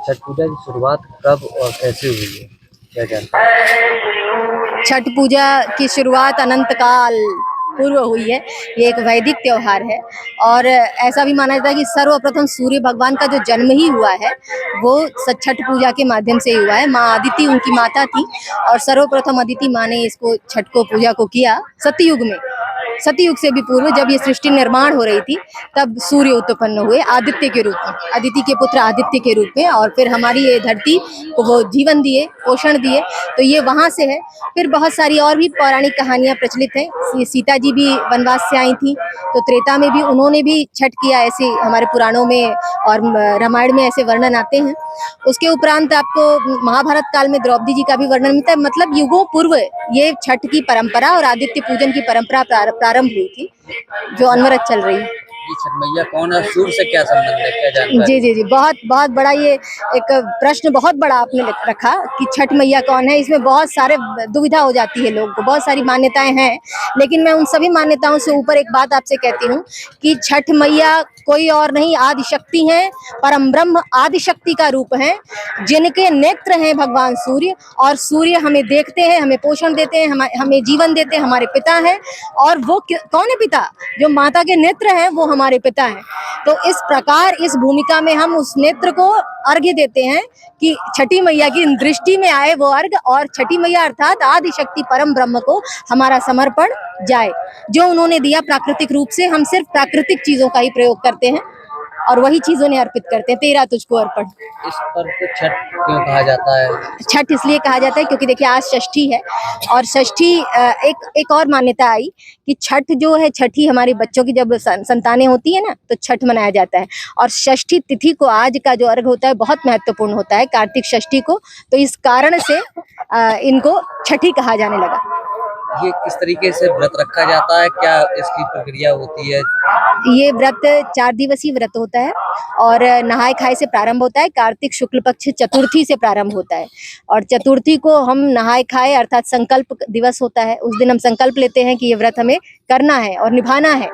छठ पूजा की शुरुआत कब और कैसे हुई है, क्या जानते हैं? छठ पूजा की शुरुआत अनंत काल पूर्व हुई है। ये एक वैदिक त्योहार है और ऐसा भी माना जाता है कि सर्वप्रथम सूर्य भगवान का जो जन्म ही हुआ है वो छठ पूजा के माध्यम से हुआ है। माँ अदिति उनकी माता थी और सर्वप्रथम अदिति माँ ने इसको छठ को पूजा को किया सतयुग में। सतयुग से भी पूर्व जब ये सृष्टि निर्माण हो रही थी तब सूर्य उत्पन्न हुए आदित्य के रूप में, अदिति के पुत्र आदित्य के रूप में, और फिर हमारी ये धरती को वो जीवन दिए, पोषण दिए। तो ये वहां से है। फिर बहुत सारी और भी पौराणिक कहानियां प्रचलित हैं। सीता जी भी वनवास से आई थी तो त्रेता में भी उन्होंने भी छठ किया, ऐसे हमारे पुराणों में और रामायण में ऐसे वर्णन आते हैं। उसके उपरांत आपको महाभारत काल में द्रौपदी जी का भी वर्णन मिलता है। मतलब युगों पूर्व ये छठ की परंपरा और आदित्य पूजन की परंपरा प्रारंभ हुई थी जो अनवरत चल रही है। ये छठ मैया कौन है, सूर्य से क्या संबंध है, क्या जानकारी? जी जी जी, बहुत बहुत बड़ा ये एक प्रश्न बहुत बड़ा आपने रखा कि छठ मैया कौन है। इसमें बहुत सारे दुविधा हो जाती है लोगों को, बहुत सारी मान्यताएं हैं, लेकिन मैं उन सभी मान्यताओं से ऊपर एक बात आपसे कहती हूँ कि छठ मैया कोई और नहीं, आदि शक्ति हैं, परम ब्रह्म आदि शक्ति का रूप है, जिनके नेत्र हैं भगवान सूर्य। और सूर्य हमें देखते हैं, हमें पोषण देते हैं, हमें जीवन देते हैं, हमारे पिता हैं। और वो कौन है पिता? जो माता के नेत्र हैं वो हमारे पिता हैं। तो इस प्रकार इस भूमिका में हम उस नेत्र को अर्घ्य देते हैं कि छठी मैया की दृष्टि में आए वो अर्घ्य, और छठी मैया अर्थात आदि शक्ति परम ब्रह्म को हमारा समर्पण जाए। जो उन्होंने दिया प्राकृतिक रूप से, हम सिर्फ प्राकृतिक चीजों का ही प्रयोग करते हैं और वही चीजों ने अर्पित करते हैं। तेरा तुझको अर्पण। इस पर्व को छठ क्यों कहा जाता है? छठ इसलिए कहा जाता है क्योंकि देखिए आज षष्ठी है और षष्ठी एक और मान्यता आई कि छठ जो है, छठी हमारे बच्चों की जब संतानें होती है ना तो छठ मनाया जाता है। और षष्ठी तिथि को आज का जो अर्घ होता है बहुत महत्वपूर्ण होता है, कार्तिक षष्ठी को। तो इस कारण से इनको छठी कहा जाने लगा। ये किस तरीके से व्रत रखा जाता है, क्या इसकी प्रक्रिया होती है? ये व्रत 4 दिवसीय व्रत होता है और नहाय खाए से प्रारंभ होता है। कार्तिक शुक्ल पक्ष चतुर्थी से प्रारंभ होता है और चतुर्थी को हम नहाय खाए अर्थात संकल्प दिवस होता है। उस दिन हम संकल्प लेते हैं कि ये व्रत हमें करना है और निभाना है।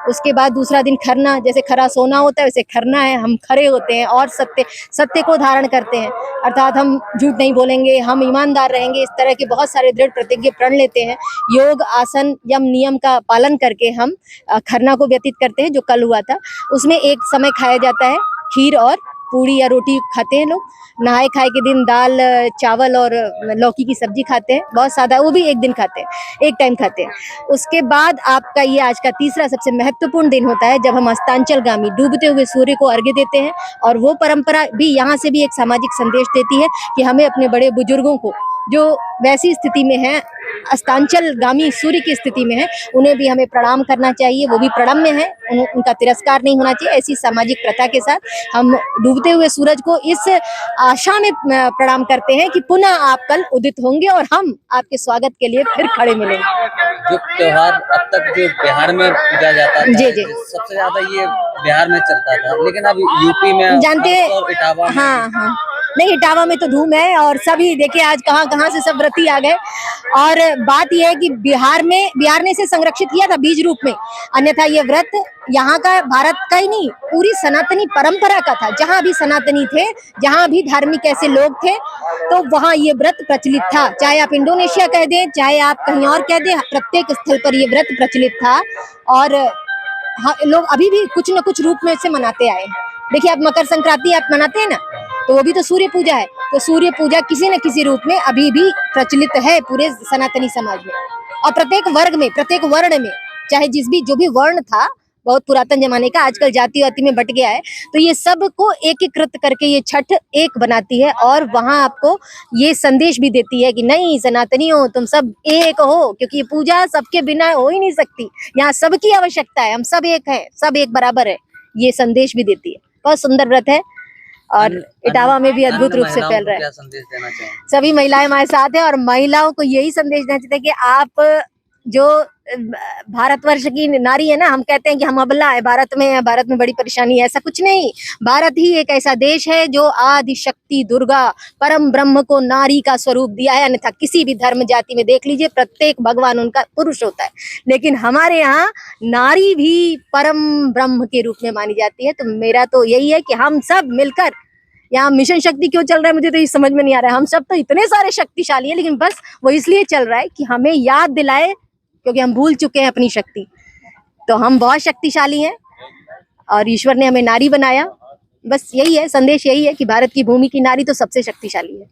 उसके बाद दूसरा दिन खरना, जैसे खरा सोना होता है वैसे खरना है, हम खरे होते हैं और सत्य को धारण करते हैं, अर्थात हम झूठ नहीं बोलेंगे, हम ईमानदार रहेंगे। इस तरह के बहुत सारे दृढ़ प्रतिज्ञा प्रण लेते हैं। योग आसन यम नियम का पालन करके हम खरना को व्यतीत करते हैं। जो कल हुआ था उसमें एक समय खाया जाता है खीर और पूड़ी या रोटी खाते हैं लोग। नहाए खाए के दिन दाल चावल और लौकी की सब्जी खाते हैं, बहुत सादा, वो भी एक दिन खाते हैं, एक टाइम खाते हैं। उसके बाद आपका ये आज का तीसरा सबसे महत्वपूर्ण दिन होता है जब हम अस्तांचलगामी डूबते हुए सूर्य को अर्घ्य देते हैं। और वो परंपरा भी यहाँ से भी एक सामाजिक संदेश देती है कि हमें अपने बड़े बुजुर्गों को जो वैसी स्थिति में है, अस्तांचलगामी सूर्य की स्थिति में है, उन्हें भी हमें प्रणाम करना चाहिए। वो भी प्रणम्य है, उनका तिरस्कार नहीं होना चाहिए। ऐसी सामाजिक प्रथा के साथ हम डूबते हुए सूरज को इस आशा में प्रणाम करते हैं कि पुनः आप कल उदित होंगे और हम आपके स्वागत के लिए फिर खड़े मिलेंगे। जो त्योहार अब तक जो बिहार में पूजा जाता था, जी जी, सबसे ज्यादा ये बिहार में चलता था, लेकिन अब यूपी में जानते, और इटावा में हाँ हाँ, नहीं इटावा में तो धूम है और सभी देखिए आज कहाँ कहाँ से सब व्रती आ गए। और बात यह है कि बिहार ने इसे संरक्षित किया था बीज रूप में, अन्यथा ये व्रत यहाँ का, भारत का ही नहीं, पूरी सनातनी परंपरा का था। जहाँ भी सनातनी थे, जहाँ भी धार्मिक ऐसे लोग थे तो वहाँ ये व्रत प्रचलित था। चाहे आप इंडोनेशिया कह दें, चाहे आप कहीं और कह दें, प्रत्येक स्थल पर ये व्रत प्रचलित था। और लोग अभी भी कुछ न कुछ रूप में इसे मनाते आए हैं। देखिए आप मकर संक्रांति आप मनाते हैं ना, तो वो भी तो सूर्य पूजा है। तो सूर्य पूजा किसी न किसी रूप में अभी भी प्रचलित है पूरे सनातनी समाज में और प्रत्येक वर्ग में, प्रत्येक वर्ण में, चाहे जो भी वर्ण था बहुत पुरातन जमाने का, आजकल जाति वाति में बट गया है। तो ये सब को एकीकृत करके ये छठ एक बनाती है और वहां आपको ये संदेश भी देती है कि नहीं सनातनियों, तुम सब एक हो, क्योंकि ये पूजा सबके बिना हो ही नहीं सकती। यहाँ सबकी आवश्यकता है, हम सब एक हैं, सब एक बराबर है, ये संदेश भी देती है। बहुत सुंदर व्रत है और इटावा में भी अद्भुत रूप से फैल रहा है। क्या संदेश देना चाहिए? सभी महिलाएं हमारे साथ हैं और महिलाओं को यही संदेश देना चाहिए कि आप जो भारतवर्ष की नारी है ना, हम कहते हैं कि हम अबला है, भारत में बड़ी परेशानी है, ऐसा कुछ नहीं। भारत ही एक ऐसा देश है जो आदि शक्ति दुर्गा परम ब्रह्म को नारी का स्वरूप दिया है। अन्यथा किसी भी धर्म जाति में देख लीजिए, प्रत्येक भगवान उनका पुरुष होता है, लेकिन हमारे यहाँ नारी भी परम ब्रह्म के रूप में मानी जाती है। तो मेरा तो यही है कि हम सब मिलकर यहाँ मिशन शक्ति क्यों चल रहा है मुझे तो ये समझ में नहीं आ रहा है। हम सब तो इतने सारे शक्तिशाली हैं, लेकिन बस वो इसलिए चल रहा है कि हमें याद दिलाए, क्योंकि हम भूल चुके हैं अपनी शक्ति। तो हम बहुत शक्तिशाली हैं और ईश्वर ने हमें नारी बनाया। बस यही है, संदेश यही है कि भारत की भूमि की नारी तो सबसे शक्तिशाली है।